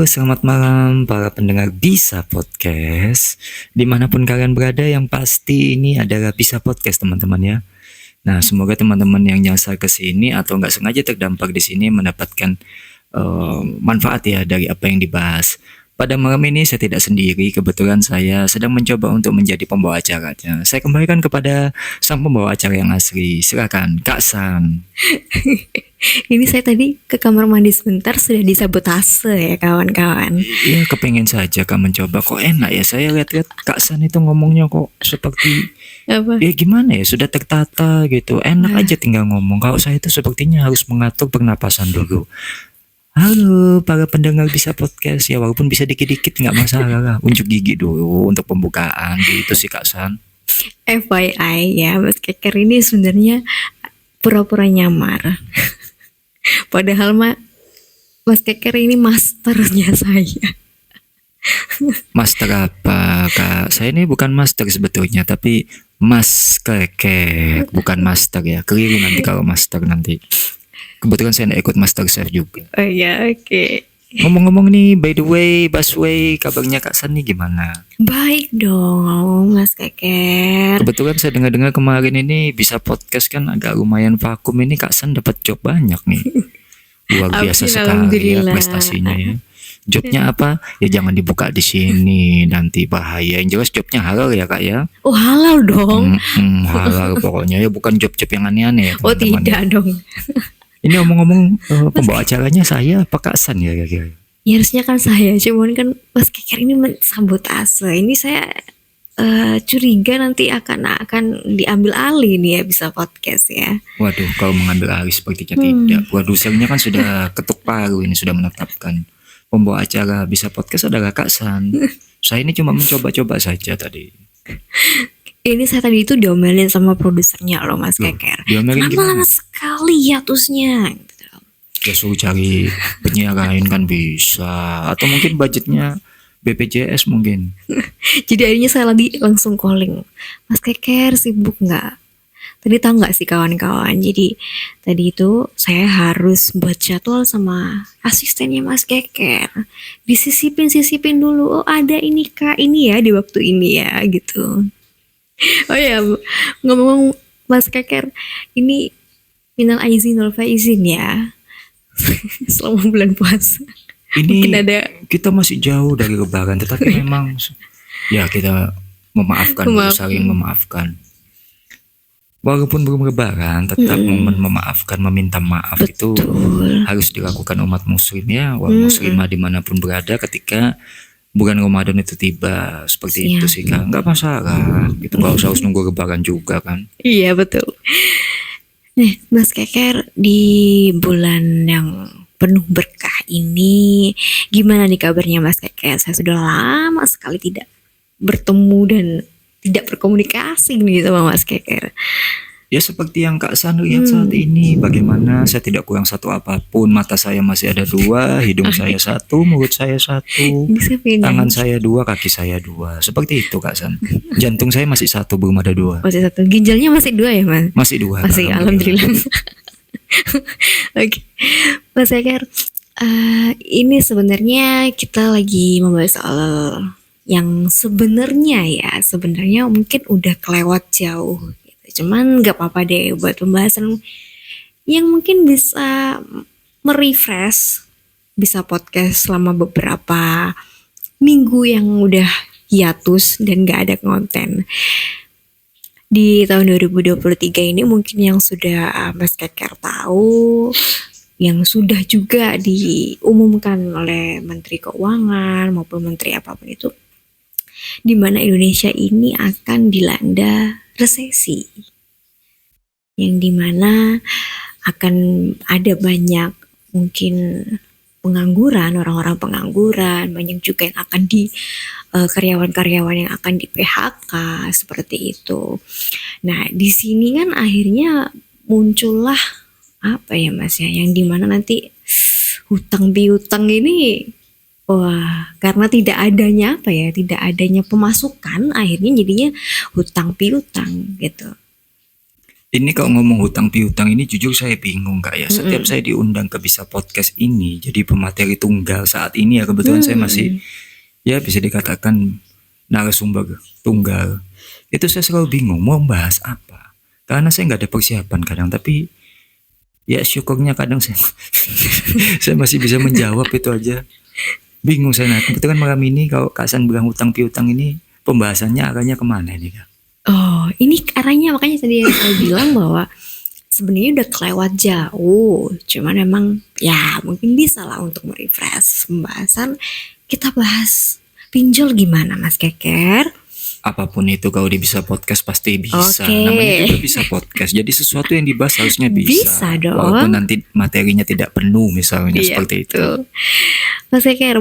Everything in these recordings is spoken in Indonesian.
selamat malam para pendengar Bisa Podcast. Dimanapun kalian berada, yang pasti ini adalah Bisa Podcast teman-teman ya. Nah, semoga teman-teman yang nyasar ke sini atau nggak sengaja terdampak di sini mendapatkan manfaat ya dari apa yang dibahas. Pada malam ini saya tidak sendiri, kebetulan saya sedang mencoba untuk menjadi pembawa acaranya. Saya kembalikan kepada sang pembawa acara yang asli. Silakan, Kak San. Ini saya tadi ke kamar mandi sebentar sudah disabotase ya kawan-kawan. Iya, kepengen saja Kak mencoba. Kok enak ya, saya lihat-lihat Kak San itu ngomongnya kok seperti Apa? ya gimana ya, sudah tertata gitu. Enak aja tinggal ngomong. Kalau saya itu sepertinya harus mengatur pernapasan dulu. Halo para pendengar Bisa Podcast ya, walaupun bisa dikit-dikit nggak masalah lah. Unjuk gigi dulu untuk pembukaan gitu sih Kak San. FYI ya, Mas Keker ini sebenarnya pura-pura nyamar. Padahal Mas Keker ini masternya saya. Master apa Kak? Saya ini bukan master sebetulnya, tapi Mas Kekek, bukan master ya. Keliru nanti kalau master nanti. Kebetulan saya ikut Master Chef juga. Oh ya, oke. Ngomong-ngomong nih, by the way, Busway, kabarnya Kak San nih gimana? Baik dong, Mas Keker. Kebetulan saya dengar-dengar kemarin ini Bisa Podcast kan agak lumayan vakum, ini Kak San dapat job banyak nih. Luar biasa sekali ya prestasinya ya. Jobnya apa? Ya jangan dibuka di sini, nanti bahaya. Yang jelas jobnya halal ya Kak ya. Oh halal dong. Halal pokoknya ya, bukan job-job yang aneh-aneh ya Oh teman-teman. tidak dong. Ini omong-omong pembawa acaranya saya apa Kak San ya kira-kira? Ya harusnya kan saya, cuman kan Mas Keker ini mensabotase. Ini saya curiga nanti akan diambil alih nih ya Bisa Podcast ya. Waduh, kalau mengambil alih sepertinya tidak. Produsernya kan sudah ketuk palu, ini sudah menetapkan pembawa acara Bisa Podcast adalah Kak San. Saya ini cuma mencoba-coba saja tadi. Ini saya tadi itu diomelin sama produsernya loh Mas Keker. Diomelin Kenapa gimana? lama sekali hiatusnya? Gitu. Ya suruh cari penyiar lain kan bisa. Atau mungkin budgetnya BPJS mungkin. Jadi akhirnya saya lagi langsung calling. Mas Keker sibuk nggak? Tadi tahu nggak sih kawan-kawan? Jadi tadi itu saya harus buat jadwal sama asistennya Mas Keker. Disisipin dulu. Oh ada ini Kak, ini ya di waktu ini ya gitu. Oh ya, ngomong Mas Keker, ini minal aizin wal faizin ya. Selama bulan puasa. Ini Mungkin ada kita masih jauh dari lebaran, tetapi memang ya kita memaafkan, saling memaafkan. Walaupun belum lebaran, tetap momen memaafkan, meminta maaf itu harus dilakukan umat muslim ya, wal muslimah dimanapun berada ketika bulan Ramadan itu tiba. Seperti itu sih Kak, nggak masalah gitu, nggak usah harus nunggu lebaran juga kan. Iya betul. Nih Mas Keker, di bulan yang penuh berkah ini gimana nih kabarnya Mas Keker? Saya sudah lama sekali tidak bertemu dan tidak berkomunikasi nih sama Mas Keker. Ya seperti yang Kak San lihat saat ini, bagaimana saya tidak kurang satu apapun. Mata saya masih ada dua, hidung saya satu, mulut saya satu, tangan saya dua, kaki saya dua. Seperti itu Kak San. Jantung saya masih satu, belum ada dua. Masih satu. Ginjalnya masih dua ya Mas? Masih dua. Masih alhamdulillah. Oke. Mas Keker, ini sebenarnya kita lagi membahas soal yang sebenarnya mungkin udah kelewat jauh. Cuman gak apa-apa deh buat pembahasan yang mungkin bisa merefresh Bisa Podcast selama beberapa minggu yang udah hiatus dan gak ada konten. Di tahun 2023 ini mungkin yang sudah Mas Keker tahu, yang sudah juga diumumkan oleh Menteri Keuangan maupun Menteri apapun itu, di mana Indonesia ini akan dilanda resesi, yang dimana akan ada banyak mungkin pengangguran, orang-orang pengangguran, banyak juga yang akan karyawan-karyawan yang akan di PHK seperti itu. Nah di sini kan akhirnya muncullah apa ya Mas ya, yang dimana nanti hutang piutang ini, wah, karena tidak adanya pemasukan, akhirnya jadinya hutang piutang gitu. Ini kalau ngomong hutang piutang ini jujur saya bingung Kak ya. Setiap saya diundang ke Bisa Podcast ini jadi pemateri tunggal saat ini ya, kebetulan saya masih ya bisa dikatakan narasumber tunggal. Itu saya selalu bingung mau bahas apa. Karena saya nggak ada persiapan kadang, tapi ya syukurnya kadang saya saya masih bisa menjawab itu aja. Bingung saya. Nah, kebetulan malam ini kalau Kak San bilang hutang piutang ini pembahasannya arahnya kemana ini Kak? Oh, ini arahnya makanya tadi saya bilang bahwa sebenarnya udah kelewat jauh. Cuman emang ya mungkin bisa lah untuk merefresh pembahasan. Kita bahas pinjol gimana Mas Keker? Apapun itu kalau di Bisa Podcast pasti bisa. Oke. Namanya juga Bisa Podcast. Jadi sesuatu yang dibahas harusnya bisa. Bisa dong. Walaupun nanti materinya tidak penuh misalnya Iya, seperti itu. betul. Mas Keker,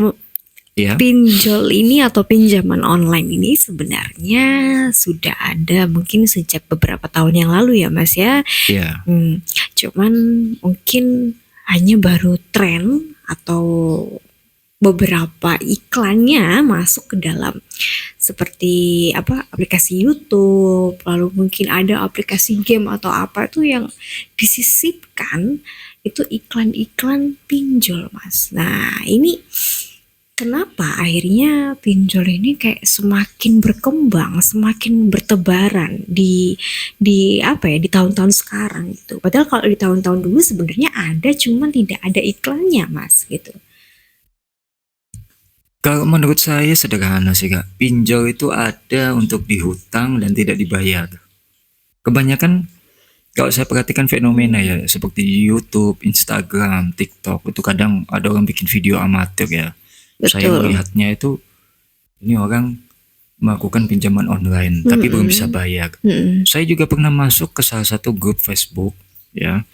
Ya. pinjol ini atau pinjaman online ini sebenarnya sudah ada mungkin sejak beberapa tahun yang lalu ya Mas ya. Ya. Cuman mungkin hanya baru tren atau beberapa iklannya masuk ke dalam seperti apa aplikasi YouTube, lalu mungkin ada aplikasi game atau apa itu yang disisipkan itu iklan-iklan pinjol Mas. Nah ini kenapa akhirnya pinjol ini kayak semakin berkembang, semakin bertebaran di apa ya di tahun-tahun sekarang gitu. Padahal kalau di tahun-tahun dulu sebenarnya ada, cuman tidak ada iklannya Mas gitu. Kalau menurut saya sederhana sih Kak. Pinjol itu ada untuk dihutang dan tidak dibayar. Kebanyakan kalau saya perhatikan fenomena ya seperti di YouTube, Instagram, TikTok itu kadang ada orang bikin video amatir ya. Saya Betul. melihatnya itu ini orang melakukan pinjaman online tapi belum bisa bayar. Saya juga pernah masuk ke salah satu grup Facebook ya.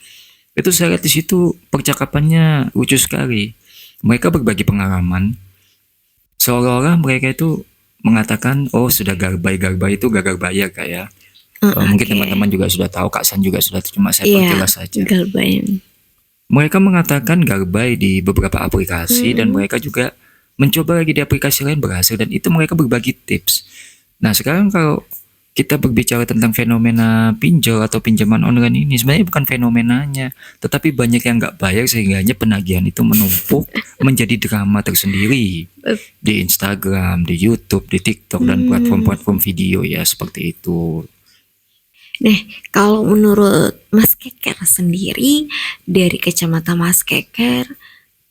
Itu saya lihat di situ percakapannya lucu sekali. Mereka berbagi pengalaman seolah-olah mereka itu mengatakan oh sudah garbay itu gagal bayar Kak ya. Mungkin Oke. teman-teman juga sudah tahu, Kak San juga sudah, cuma saya Iya, perjelas saja. Galbain. Mereka mengatakan garbay di beberapa aplikasi dan mereka juga mencoba lagi di aplikasi lain berhasil dan itu mereka berbagi tips. Nah sekarang kalau kita berbicara tentang fenomena pinjol atau pinjaman online ini sebenarnya bukan fenomenanya, tetapi banyak yang nggak bayar sehingga penagihan itu menumpuk menjadi drama tersendiri di Instagram, di YouTube, di TikTok dan platform-platform video ya seperti itu. Nah, kalau menurut Mas Keker sendiri, dari kacamata Mas Keker,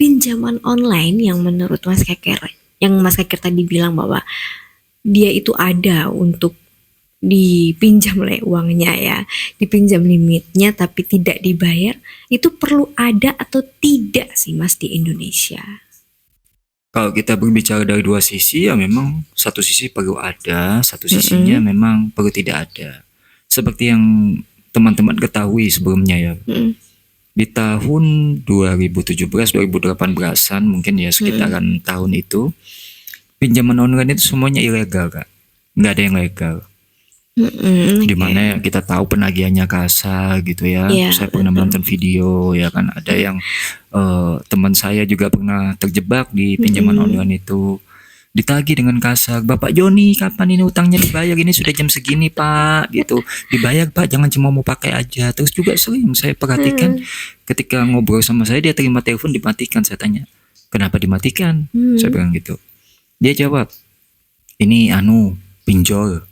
pinjaman online yang menurut Mas Keker, yang Mas Keker tadi bilang bahwa dia itu ada untuk dipinjam oleh uangnya ya, dipinjam limitnya tapi tidak dibayar, itu perlu ada atau tidak sih Mas di Indonesia? Kalau kita berbicara dari dua sisi ya memang satu sisi perlu ada, satu sisinya memang perlu tidak ada. Seperti yang teman-teman ketahui sebelumnya ya. Di tahun 2017-2018an mungkin ya sekitaran tahun itu pinjaman online itu semuanya ilegal Kak. Nggak ada yang legal. Dimana kita tahu penagihannya kasar gitu ya. Iya, Saya pernah menonton video ya kan ada yang teman saya juga pernah terjebak di pinjaman online itu. Ditagih dengan kasar, Bapak Joni kapan ini utangnya dibayar, ini sudah jam segini Pak gitu, dibayar Pak, jangan cuma mau pakai aja. Terus juga sering saya perhatikan ketika ngobrol sama saya dia terima telepon dimatikan, saya tanya kenapa dimatikan, saya bilang gitu, dia jawab ini pinjol,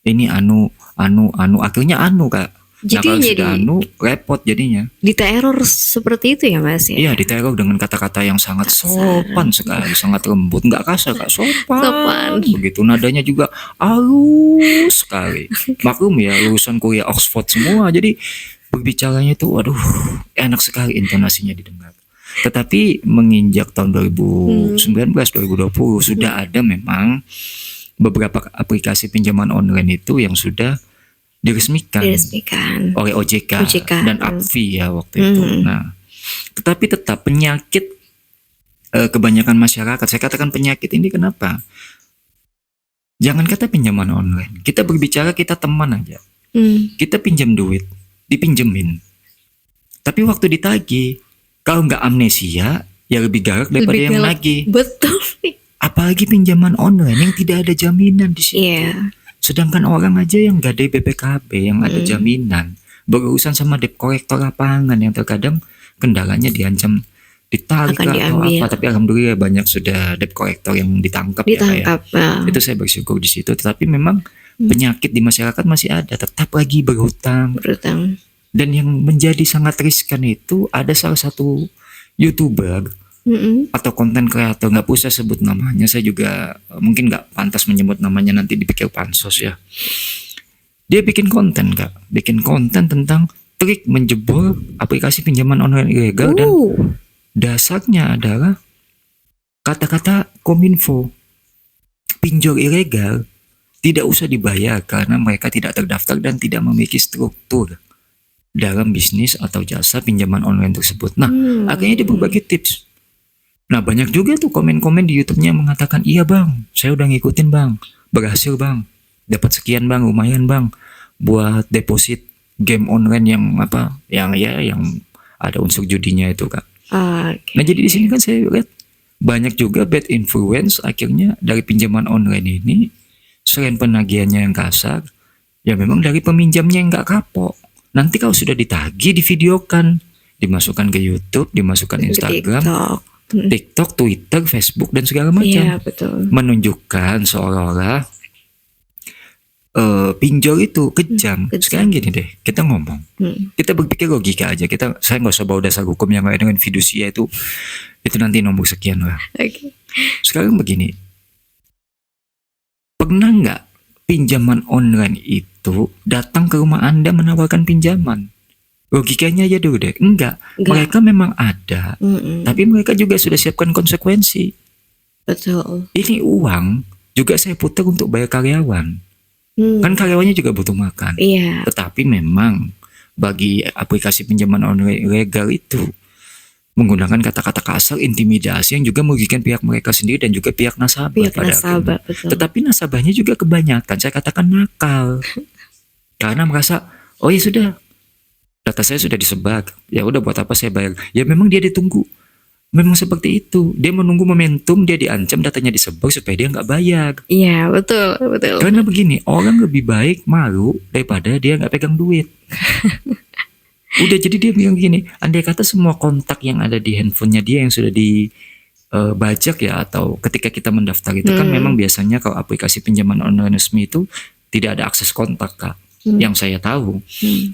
ini akhirnya Kak. Nah Jadi kalau jadi sudah repot jadinya. diteror seperti itu ya Mas ya? Iya diteror dengan kata-kata yang sangat sopan sekali, sangat lembut, nggak kasar Kak, sopan. Sopan. Begitu nadanya juga halus sekali. Maklum ya lulusan kuliah Oxford semua, jadi berbicaranya itu waduh enak sekali intonasinya didengar. Tetapi menginjak tahun 2019-2020 sudah ada memang beberapa aplikasi pinjaman online itu yang sudah diresmikan oleh OJK dan APFI ya waktu itu. Nah, tetapi tetap penyakit kebanyakan masyarakat, saya katakan penyakit ini kenapa? Jangan kata pinjaman online, kita berbicara kita teman aja. Kita pinjam duit, dipinjemin. Tapi waktu ditagih, kalau nggak amnesia, ya lebih galak daripada yang nagih. Betul. Apalagi pinjaman online yang tidak ada jaminan di situ. Iya. Sedangkan orang aja yang gadai BPKB yang ada jaminan, berurusan sama debt collector lapangan yang terkadang kendalanya diancam ditarik Akan lah atau diambil. apa, tapi alhamdulillah banyak sudah debt collector yang ditangkap ya kayak Ditangkap. itu saya bersyukur di situ. Tetapi memang penyakit di masyarakat masih ada, tetap lagi berhutang. Berutang. Dan yang menjadi sangat riskan itu ada salah satu YouTuber Mm-mm. atau konten kreator, nggak usah sebut namanya, saya juga mungkin nggak pantas menyebut namanya, nanti dipikir pansos ya. Dia bikin konten tentang trik menjebol aplikasi pinjaman online ilegal dan dasarnya adalah kata-kata Kominfo, pinjol ilegal tidak usah dibayar karena mereka tidak terdaftar dan tidak memiliki struktur dalam bisnis atau jasa pinjaman online tersebut. Nah, akhirnya dia berbagi tips. Nah, banyak juga tuh komen-komen di YouTube-nya mengatakan, iya bang, saya udah ngikutin bang, berhasil bang, dapat sekian bang, lumayan bang, buat deposit game online yang yang ada unsur judinya itu kak. Oke. Nah, jadi di sini kan saya lihat banyak juga bad influence akhirnya dari pinjaman online ini, selain penagihannya yang kasar, ya memang dari peminjamnya yang nggak kapok. Nanti kalau sudah ditagih, divideokan, dimasukkan ke YouTube, dimasukkan Ke Instagram, TikTok. TikTok, Twitter, Facebook dan segala macam, Iya betul. menunjukkan seolah-olah pinjol itu kejam. Kejam. Sekarang gini deh, kita ngomong, kita berpikir logika aja. Saya nggak usah bawa dasar hukum yang lain dengan fidusia itu nanti nomor sekian lah. Oke. Sekarang begini, pernah nggak pinjaman online itu datang ke rumah Anda menawarkan pinjaman? Logikanya aja dulu deh. Enggak. Mereka memang ada, tapi mereka juga sudah siapkan konsekuensi. Betul. Ini uang juga saya putar untuk bayar karyawan. Kan karyawannya juga butuh makan. Iya. Tetapi memang bagi aplikasi pinjaman online ilegal itu menggunakan kata-kata kasar, intimidasi yang juga merugikan pihak mereka sendiri dan juga pihak nasabah. Pihak pada nasabah, akhirnya. betul. Tetapi nasabahnya juga kebanyakan, saya katakan nakal. Karena merasa, oh ya sudah, data saya sudah disebar, ya udah buat apa saya bayar? Ya memang dia ditunggu. Memang seperti itu. Dia menunggu momentum, dia diancam datanya disebar supaya dia nggak bayar. Iya betul betul. Karena begini, orang lebih baik malu daripada dia nggak pegang duit. Udah, jadi dia bilang gini, andai kata semua kontak yang ada di handphonenya dia yang sudah dibajak ya, atau ketika kita mendaftar itu kan memang biasanya kalau aplikasi pinjaman online resmi itu tidak ada akses kontak kak, yang saya tahu.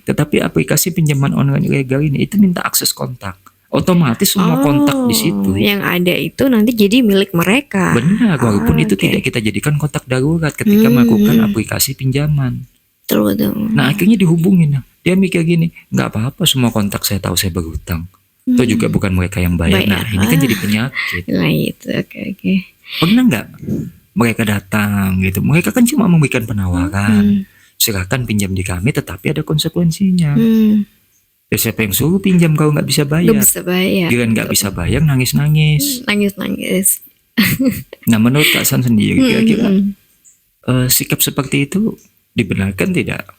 Tetapi aplikasi pinjaman online ilegal ini itu minta akses kontak. Otomatis semua kontak di situ. Yang ada itu nanti jadi milik mereka. Benar, walaupun itu tidak kita jadikan kontak darurat ketika melakukan aplikasi pinjaman. Betul betul. Nah akhirnya dihubungin. Dia mikir gini, nggak apa-apa semua kontak saya tahu saya berhutang. Itu juga bukan mereka yang bayar. Nah ini kan jadi penyakit. Nah itu oke. Pernah nggak mereka datang gitu? Mereka kan cuma memberikan penawaran. Silakan pinjam di kami, tetapi ada konsekuensinya. Ya, siapa yang suruh pinjam kalau nggak bisa bayar? Nggak bisa bayar. Giliran nggak bisa bayar, nangis-nangis. Nangis. Nah menurut Kak San sendiri, kira-kira sikap seperti itu dibenarkan tidak?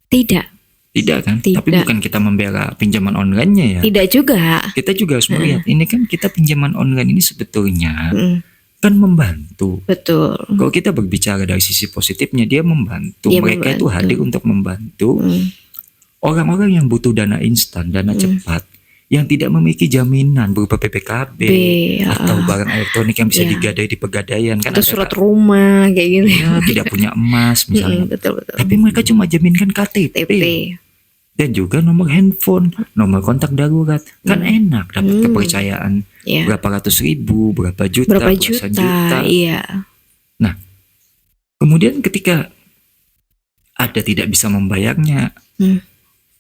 Tidak. Tidak kan? Tidak. Tapi bukan kita membela pinjaman online-nya ya. Tidak juga. Kita juga harus melihat, ini kan kita pinjaman online ini sebetulnya kan membantu. Betul. Kalau kita berbicara dari sisi positifnya, dia membantu. Dia Mereka itu membantu. hadir untuk membantu orang-orang yang butuh dana instan, dana cepat, yang tidak memiliki jaminan berupa PPKB atau barang elektronik yang bisa digadai di pegadaian kan, Atau ada surat rumah kayak gitu. ya, tidak punya emas misalnya. Betul. Tapi mereka cuma jaminkan KTP. TP. Dan juga nomor handphone, nomor kontak darurat. Kan enak dapat kepercayaan Ya. berapa ratus ribu, berapa juta, Berapa belasan juta? Iya. Nah, kemudian ketika ada tidak bisa membayarnya,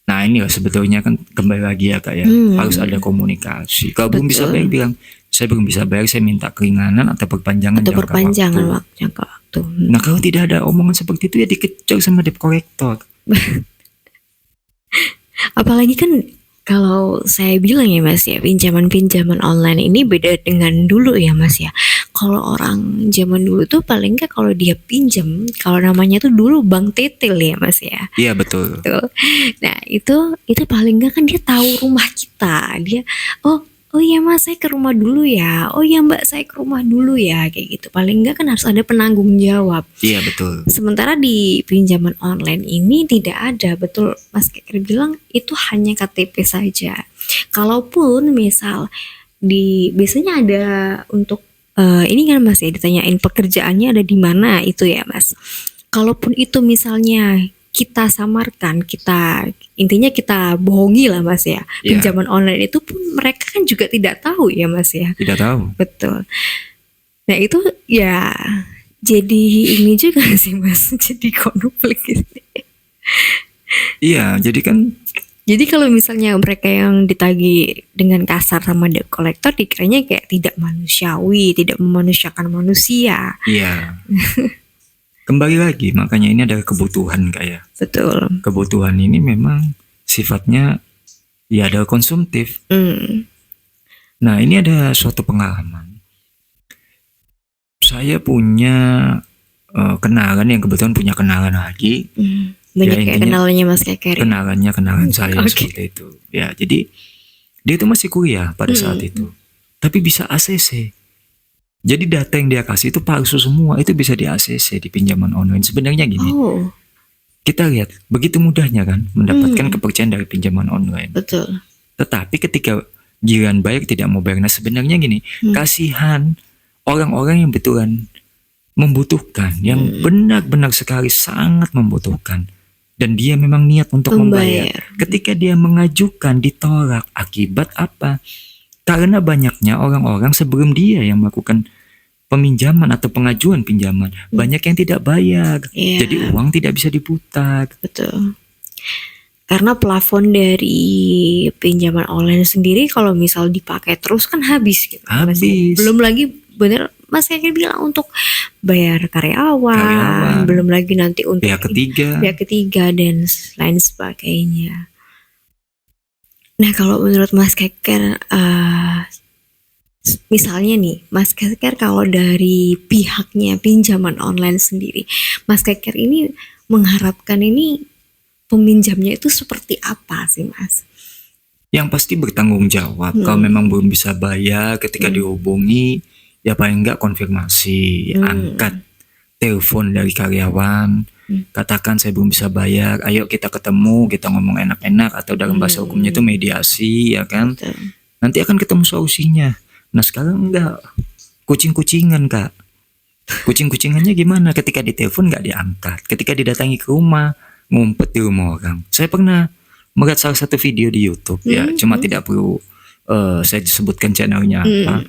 nah ini sebetulnya kan kembali lagi ya kak ya, harus ada komunikasi. Kalau belum bisa bayar, bilang saya belum bisa bayar, saya minta keringanan atau perpanjangan Atau perpanjangan jangka waktu. Nah kalau tidak ada omongan seperti itu ya dikejar sama debt collector. Apalagi kan kalau saya bilang ya mas ya, pinjaman-pinjaman online ini beda dengan dulu ya mas ya. Kalau orang zaman dulu tuh paling nggak kalau dia pinjam, kalau namanya tuh dulu bank tetel ya mas ya. Iya betul. Nah itu paling nggak kan dia tahu rumah kita, dia oh iya mas saya ke rumah dulu ya, oh iya mbak saya ke rumah dulu ya, kayak gitu. Paling enggak kan harus ada penanggung jawab. Iya betul. Sementara di pinjaman online ini tidak ada, betul Mas Keker bilang itu hanya KTP saja. Kalaupun misal biasanya ada untuk ini kan Mas ya ditanyain pekerjaannya ada di mana itu ya Mas. Kalaupun itu misalnya kita samarkan, intinya kita bohongi lah Mas ya. Iya. Pinjaman online itu pun mereka kan juga tidak tahu ya Mas ya. Tidak tahu. Betul. Nah itu ya jadi ini juga sih Mas, jadi konflik gitu. Iya, jadi kan Jadi kalau misalnya mereka yang ditagih dengan kasar sama debt collector dikiranya kayak tidak manusiawi, tidak memanusiakan manusia. iya. Kembali lagi, makanya ini adalah kebutuhan kayak. Betul. Kebutuhan ini memang sifatnya ya adalah konsumtif. Nah, ini ada suatu pengalaman. Saya punya kenalan yang kebetulan punya kenalan lagi. Banyak Ya, kayak intinya kenalannya Mas Keker. kenalan saya Oke. seperti itu. Ya, jadi dia itu masih kuliah pada saat itu. Tapi bisa ACC. Jadi data yang dia kasih itu palsu semua, itu bisa di ACC di pinjaman online. Sebenarnya gini, Oh, kita lihat begitu mudahnya kan mendapatkan kepercayaan dari pinjaman online. betul. Tetapi ketika giliran bayar tidak mau bayar, nah sebenarnya gini, kasihan orang-orang yang betulan membutuhkan, yang benar-benar sekali sangat membutuhkan, dan dia memang niat untuk membayar. Ketika dia mengajukan ditolak, akibat apa? Karena banyaknya orang-orang sebelum dia yang melakukan peminjaman atau pengajuan pinjaman, banyak yang tidak bayar. Iya. Jadi uang tidak bisa diputar. Betul. Karena plafon dari pinjaman online sendiri kalau misal dipakai terus kan habis gitu. Mas. Habis. Belum lagi bener Mas Keker bilang untuk bayar karyawan, belum lagi nanti untuk Pihak ketiga. dan lain sebagainya. Nah kalau menurut Mas Keker, misalnya nih, Mas Keker kalau dari pihaknya pinjaman online sendiri, Mas Keker ini mengharapkan ini peminjamnya itu seperti apa sih Mas? Yang pasti bertanggung jawab. Kalau memang belum bisa bayar ketika dihubungi, ya paling enggak konfirmasi, angkat telepon dari karyawan, katakan saya belum bisa bayar, ayo kita ketemu, kita ngomong enak-enak, atau dalam bahasa hukumnya itu mediasi, ya kan? Betul. Nanti akan ketemu solusinya. Nah sekarang enggak, kucing-kucingan Kak. Kucing-kucingannya gimana? Ketika ditelepon nggak diangkat, ketika didatangi ke rumah, ngumpet di rumah orang. Saya pernah melihat salah satu video di YouTube, ya, cuma tidak perlu saya sebutkan channelnya apa.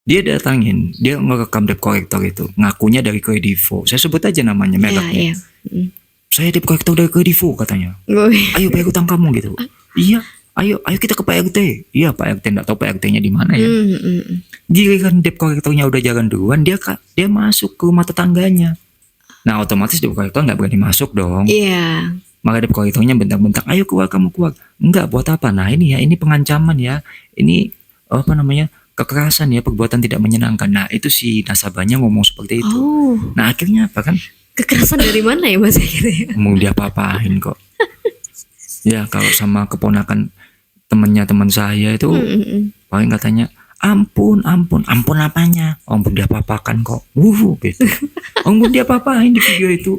Dia datangin, dia ngerekam debt collector itu, ngakunya dari Kredivo. Saya sebut aja namanya, mereknya. Iya. Saya debt collector dari Kredivo katanya. Wih. Ayo bayar utang kamu gitu. Iya, ayo kita ke Pak RT. Iya Pak RT, nggak tahu Pak RT-nya di mana ya. Giliran debt collectornya udah jalan duluan, dia masuk ke rumah tetangganya. Nah otomatis debt collector nggak berani masuk dong. Iya. Maka debt collectornya bentak-bentak, ayo keluar kamu keluar. Enggak, buat apa? Nah ini ya, ini pengancaman ya. Ini apa namanya? Kekerasan ya, perbuatan tidak menyenangkan. Nah itu si nasabahnya ngomong seperti itu. Oh, Nah akhirnya apa kan? kekerasan dari mana ya Mas Keker? Mau dia apa-apain kok. Ya kalau sama keponakan teman saya itu paling katanya ampun apanya? Ampun dia apa-apakan kok. Gitu. Ampun dia apa-apain di video itu.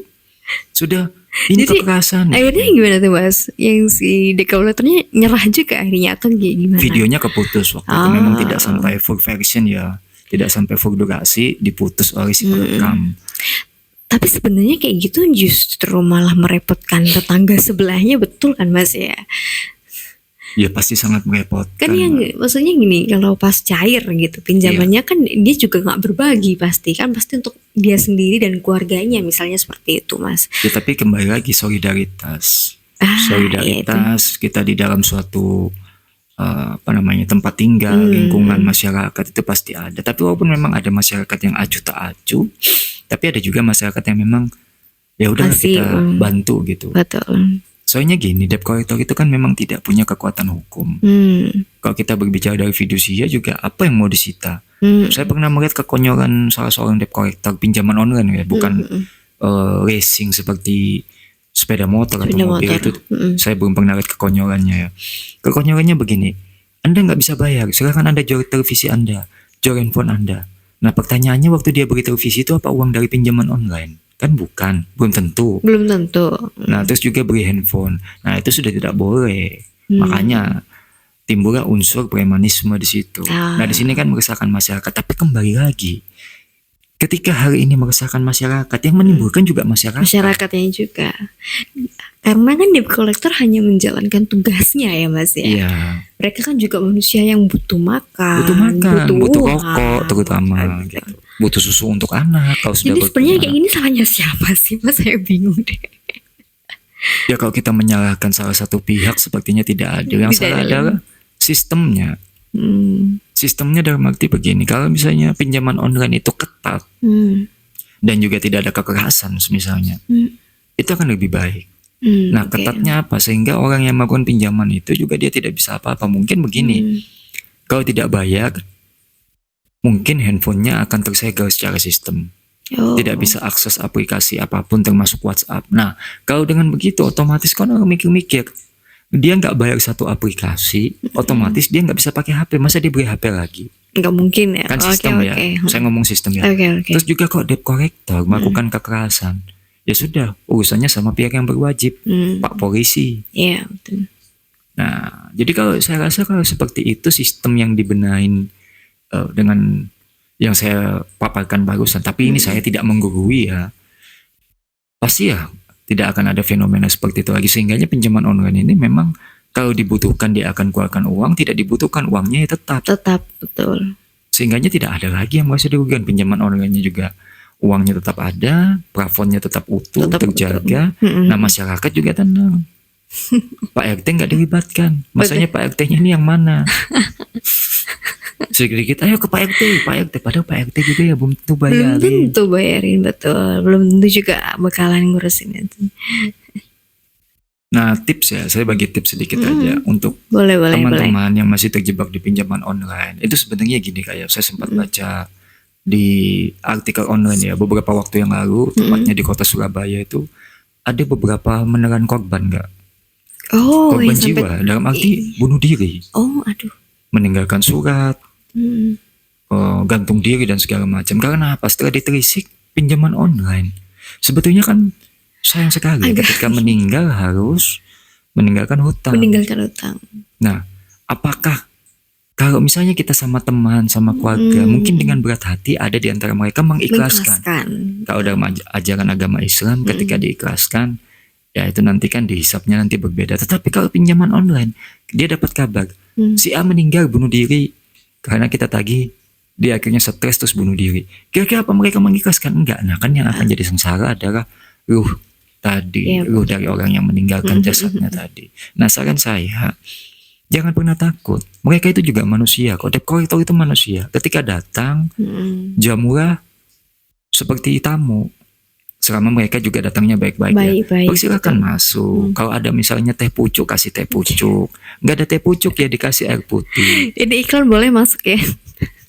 Sudah ini Jadi, kekerasan. akhirnya gimana tuh Mas? Yang si dekolektornya nyerah juga akhirnya atau gimana? Videonya keputus waktu itu, memang tidak sampai full version ya, tidak sampai full durasi, diputus oleh si perekam. Tapi sebenarnya kayak gitu justru malah merepotkan tetangga sebelahnya, betul kan Mas ya? Ya pasti sangat merepotkan. Kan yang maksudnya gini, kalau pas cair gitu pinjamannya kan dia juga nggak berbagi pasti untuk dia sendiri dan keluarganya misalnya seperti itu Mas. Ya tapi kembali lagi solidaritas. Iya Kita di dalam suatu tempat tinggal, lingkungan masyarakat itu pasti ada. Tapi walaupun memang ada masyarakat yang acuh tak acuh, tapi ada juga masyarakat yang memang ya udah kita bantu gitu. Betul. Soalnya gini, debt collector itu kan memang tidak punya kekuatan hukum. Kalau kita berbicara dari fidusia juga, apa yang mau disita? Saya pernah melihat kekonyolan salah seorang debt collector pinjaman online ya, bukan leasing seperti sepeda motor atau mobil itu. Saya belum pernah lihat kekonyolannya ya. Kekonyolannya begini, Anda nggak bisa bayar, silakan Anda jual televisi Anda, jual handphone Anda. Nah pertanyaannya waktu dia beli televisi itu apa uang dari pinjaman online? Kan bukan, belum tentu. Belum tentu. Nah terus juga beli handphone, nah itu sudah tidak boleh. Hmm. Makanya timbullah unsur premanisme di situ. Nah di sini kan meresahkan masyarakat, tapi kembali lagi, ketika hal ini meresahkan masyarakat, yang menimbulkan juga masyarakat. Masyarakatnya juga. Karena kan debt collector hanya menjalankan tugasnya ya Mas ya. Iya, Mereka kan juga manusia yang butuh makan, butuh uang, rokok terutama, gitu. gitu. Butuh susu untuk anak. Kalau sudah Jadi sebenarnya berpunya kayak gini salahnya siapa sih Mas? Saya bingung deh. ya kalau kita menyalahkan salah satu pihak sepertinya tidak adil. Yang Tidak salah adil. adalah sistemnya. Hmm. Sistemnya dalam arti begini, kalau misalnya pinjaman online itu ketat Hmm. dan juga tidak ada kekerasan misalnya, Hmm. itu akan lebih baik. Hmm, Nah oke. ketatnya apa? Sehingga orang yang melakukan pinjaman itu juga dia tidak bisa apa-apa. Mungkin begini, Hmm. kalau tidak bayar, mungkin handphonenya akan tersegel secara sistem. Oh. Tidak bisa akses aplikasi apapun termasuk WhatsApp. Nah, kalau dengan begitu otomatis kan orang mikir-mikir, dia nggak bayar satu aplikasi, otomatis dia nggak bisa pakai HP. Masa dia beli HP lagi? Nggak mungkin ya. Kan Oke, sistem ya. oke. Saya ngomong sistem ya. Oke, oke. Terus juga kok debt collector melakukan kekerasan, ya sudah urusannya sama pihak yang berwajib, Hmm. Pak Polisi. Iya, betul. Nah, jadi kalau saya rasa kalau seperti itu sistem yang dibenahin dengan yang saya paparkan barusan, tapi ini saya tidak menggurui ya, pasti ya tidak akan ada fenomena seperti itu lagi. Sehingganya pinjaman online ini memang kalau dibutuhkan dia akan keluarkan uang, tidak dibutuhkan uangnya ya tetap. Tetap betul. Sehingganya tidak ada lagi yang merasa dirugikan. Pinjaman online-nya juga uangnya tetap ada, plafonnya tetap utuh, Tetap terjaga. utuh. Mm-mm. Nah masyarakat juga tenang. Pak RT nggak dilibatkan. Masanya Pak RT-nya ini yang mana? Sedikit-sedikit, ayo ke Pak RT. Padahal Pak RT juga ya belum tentu Belum bayarin. tentu bayarin, betul. Belum tentu juga bakalan ngurusin itu. Nah tips ya, saya bagi tips sedikit aja untuk Boleh, boleh, boleh. teman-teman yang masih terjebak di pinjaman online. Itu sebenarnya gini, kayak saya sempat baca di artikel online ya beberapa waktu yang lalu, tepatnya di kota Surabaya itu ada beberapa menelan korban nggak? Oh, Korban yang jiwa sampai. dalam arti bunuh diri, Oh, aduh. meninggalkan surat, Hmm. gantung diri dan segala macam. Karena apa? Setelah ditelisik pinjaman online, sebetulnya kan sayang sekali Agak. ketika meninggal harus meninggalkan hutang. Meninggalkan utang. Nah, apakah kalau misalnya kita sama teman, sama keluarga, mungkin dengan berat hati ada di antara mereka mengikhlaskan. Mengikhlaskan. Kalau dalam ajaran agama Islam, ketika diikhlaskan, ya itu nanti kan dihisapnya nanti berbeda. Tetapi kalau pinjaman online, dia dapat kabar si A meninggal bunuh diri karena kita tagih, dia akhirnya stres terus bunuh diri. Kira-kira apa mereka mengikhlaskan? Enggak. Nah kan yang akan jadi sengsara adalah ruh tadi, Iya, ruh dari orang yang meninggalkan jasadnya tadi. Nah saran saya, jangan pernah takut. Mereka itu juga manusia kok. Debt collector itu manusia. Ketika datang, Hmm. jamulah seperti tamu. Selama mereka juga datangnya baik-baik ya. Baik-baik. Persilakan betul. masuk. Kalau ada misalnya teh pucuk, kasih teh pucuk. Nggak ada teh pucuk ya dikasih air putih. Ini iklan boleh masuk ya?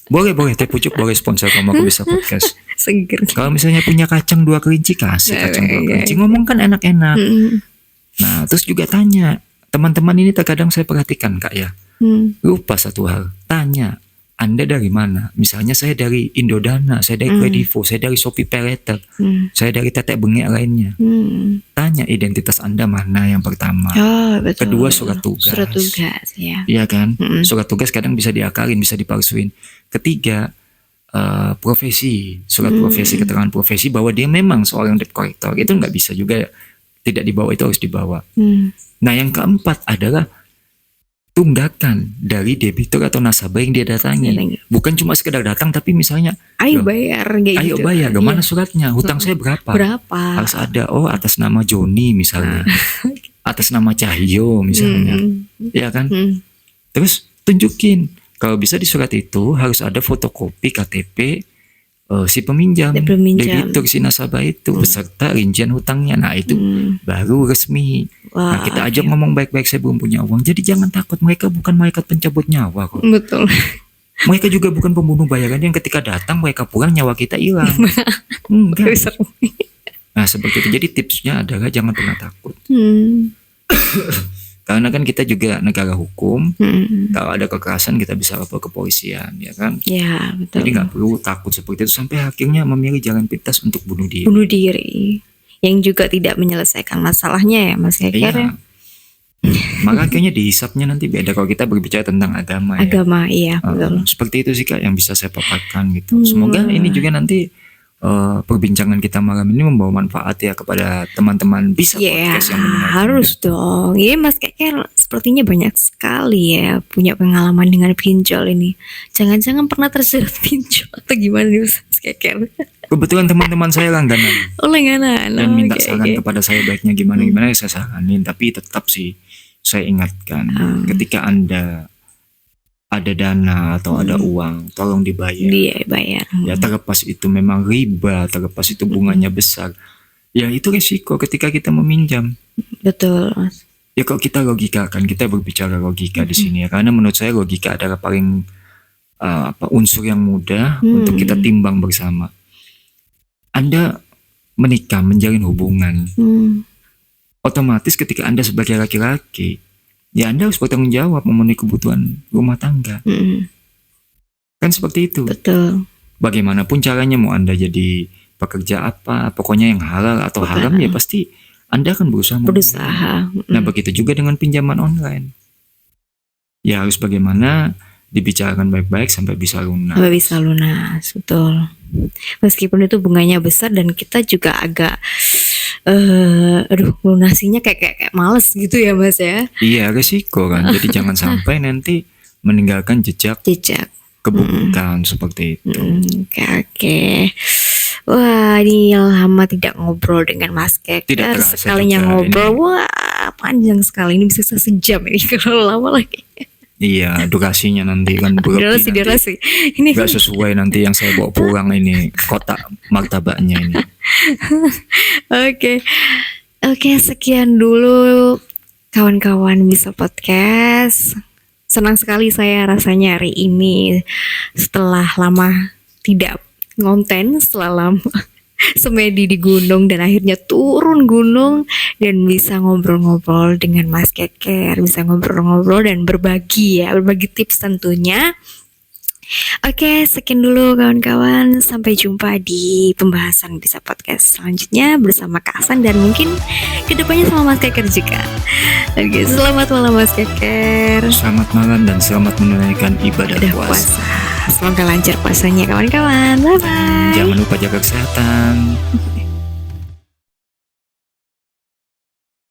Boleh teh pucuk boleh sponsor kamu aku bisa podcast. Seger. Kalau misalnya punya kacang 2 kelinci kasih kacang 2 kelinci. Ngomong kan enak-enak. Hmm. Nah terus juga tanya. Teman-teman ini terkadang saya perhatikan Kak ya. Hmm. Lupa satu hal. Tanya. Anda dari mana? Misalnya saya dari Indodana, saya dari Kredivo, saya dari Shopee Paylater, saya dari tetek bengek lainnya. Hmm. Tanya identitas Anda mana yang pertama. Oh, betul. Kedua surat tugas. Surat tugas ya. Iya kan? Surat tugas kadang bisa diakalin, bisa dipalsuin. Ketiga, profesi. Surat profesi, keterangan profesi bahwa dia memang seorang debt collector. Itu nggak bisa juga tidak dibawa, itu harus dibawa. Hmm. Nah yang keempat adalah tunggakan dari debitur atau nasabah yang dia datangi. Datangi. Bukan cuma sekedar datang, tapi misalnya, Ayo loh, bayar kayak ayo gitu. bayar, gimana Iya. suratnya, hutang saya berapa? Berapa? Harus ada, oh atas nama Joni misalnya, atas nama Cahyo misalnya, ya kan? Hmm. Terus tunjukin, kalau bisa di surat itu harus ada fotokopi KTP si peminjam, Si peminjam. debitur si nasabah itu beserta rincian hutangnya. Nah itu baru resmi. Wah, Nah kita ajak ngomong baik-baik, saya belum punya uang. Jadi jangan takut, mereka bukan malaikat pencabut nyawa kok. Betul. Mereka juga bukan pembunuh bayaran yang ketika datang mereka pulang nyawa kita hilang. Enggak. Seru. Nah seperti itu. Jadi tipsnya adalah jangan pernah takut. Hmm. Karena kan kita juga negara hukum, Mm-mm. kalau ada kekerasan kita bisa lapor ke polisian, ya kan? Ya, betul. Jadi nggak perlu takut seperti itu sampai akhirnya memilih jalan pintas untuk bunuh diri. Bunuh diri yang juga tidak menyelesaikan masalahnya ya Mas Keker ya. Iya. Maka kayaknya dihisapnya nanti beda kalau kita berbicara tentang agama ya. Agama, iya betul. Seperti itu sih Kak yang bisa saya paparkan gitu. Semoga ini juga nanti perbincangan kita malam ini membawa manfaat ya kepada teman-teman bisa Ya, podcast yang mendengarkan. harus dong. Iya Mas Keker sepertinya banyak sekali ya punya pengalaman dengan pinjol ini. Jangan-jangan pernah terjerat pinjol atau gimana nih Mas Keker? Kebetulan teman-teman saya langganan Oh langganan. dan minta Oke, saran oke. kepada saya baiknya gimana saya saranin, tapi tetap sih saya ingatkan ketika Anda ada dana atau ada uang, tolong dibayar. Dia bayar. Ya terlepas itu memang riba, terlepas itu bunganya besar. Ya itu risiko ketika kita meminjam. Betul Mas. Ya kalau kita logikakan, kita berbicara logika di sini ya. Karena menurut saya logika adalah paling unsur yang mudah untuk kita timbang bersama. Anda menikah, menjalin hubungan. Otomatis ketika Anda sebagai laki-laki, ya Anda harus bertanggung jawab memenuhi kebutuhan rumah tangga. Kan seperti itu. Betul. Bagaimanapun caranya mau Anda jadi pekerja apa, pokoknya yang halal atau haram ya pasti Anda akan berusaha. Nah begitu juga dengan pinjaman online. Ya harus bagaimana dibicarakan baik-baik sampai bisa lunas. Sampai bisa lunas, betul. Meskipun itu bunganya besar dan kita juga agak lunasinya kayak males gitu ya Mas ya. Iya risiko kan. Jadi jangan sampai nanti meninggalkan jejak keburukan seperti itu. Oke. Wah, ini lama tidak ngobrol dengan Mas Keker. Tidak terasa Sekalinya juga ngobrol, ini. wah panjang sekali. Ini bisa sejam ini kalau lama lagi. Iya durasinya nanti kan berlebih nanti. Durasi. Ini Gak sesuai nanti yang saya bawa pulang ini kotak martabaknya ini. Oke, sekian dulu kawan-kawan bisa podcast. Senang sekali saya rasanya hari ini setelah lama tidak ngonten, setelah lama semedi di gunung dan akhirnya turun gunung dan bisa ngobrol-ngobrol dengan Mas Keker, bisa ngobrol-ngobrol dan berbagi tips tentunya. Oke, sekian dulu kawan-kawan. Sampai jumpa di pembahasan bisa podcast selanjutnya bersama Kak Hasan dan mungkin kedepannya sama Mas Keker juga. Oke, selamat malam Mas Keker. Selamat malam dan selamat menunaikan ibadah puasa. Semoga lancar puasanya kawan-kawan. Bye-bye. Jangan lupa jaga kesehatan.